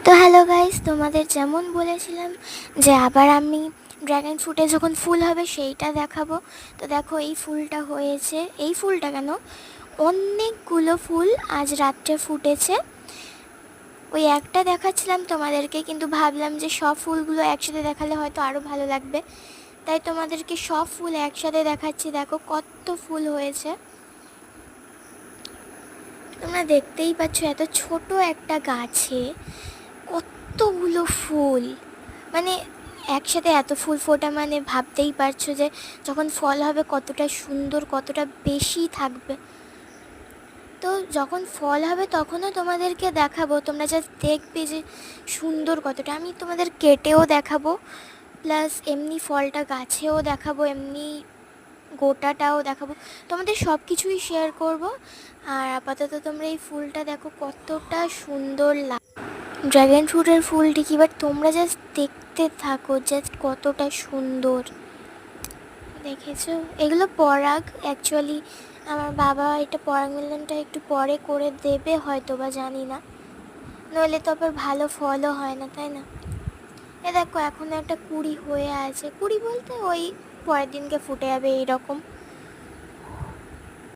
তো hello guys, তোমাদের যেমন বলেছিলাম যে আবার আমি ড্র্যাগন ফ্রুটে যখন ফুল হবে সেইটা দেখাবো। তো দেখো এই ফুলটা হয়েছে, এই ফুলটা কেন অনেকগুলো ফুল আজ রাত্রে ফুটেছে। ওই একটা দেখাচ্ছিলাম তোমাদেরকে, কিন্তু ভাবলাম যে সব ফুলগুলো একসাথে দেখালে হয়তো আরও ভালো লাগবে, তাই তোমাদেরকে সব ফুল একসাথে দেখাচ্ছি। দেখো কত ফুল হয়েছে, তোমরা দেখতেই পাচ্ছ এত ছোট একটা গাছে কতগুলো ফুল। মানে একসাথে এত ফুল ফোটা মানে ভাবতেই পারছো যে যখন ফল হবে কতটা সুন্দর, কতটা বেশি থাকবে। তো যখন ফল হবে তখনও তোমাদেরকে দেখাবো, তোমরা জাস্ট দেখবে যে সুন্দর কতটা। আমি তোমাদের কেটেও দেখাবো, প্লাস এমনি ফলটা গাছেও দেখাবো, এমনি গোটাটাও দেখাবো, তোমাদের সব কিছুই শেয়ার করব। আর আপাতত তোমরা এই ফুলটা দেখো কতটা সুন্দর ড্র্যাগন ফ্রুটের ফুলটি কি, বাট তোমরা জাস্ট দেখতে থাকো, জাস্ট কতটা সুন্দর দেখেছো। এগুলো পরাগ, অ্যাকচুয়ালি আমার বাবা এটা পরাগ মিলনটা একটু পরে করে দেবে হয়তো, বা জানি না, নইলে তো আবার ভালো ফলও হয় না, তাই না। এ দেখো এখন একটা কুড়ি হয়ে আছে, কুড়ি বলতে ওই পরের দিনকে ফুটে যাবে এইরকম।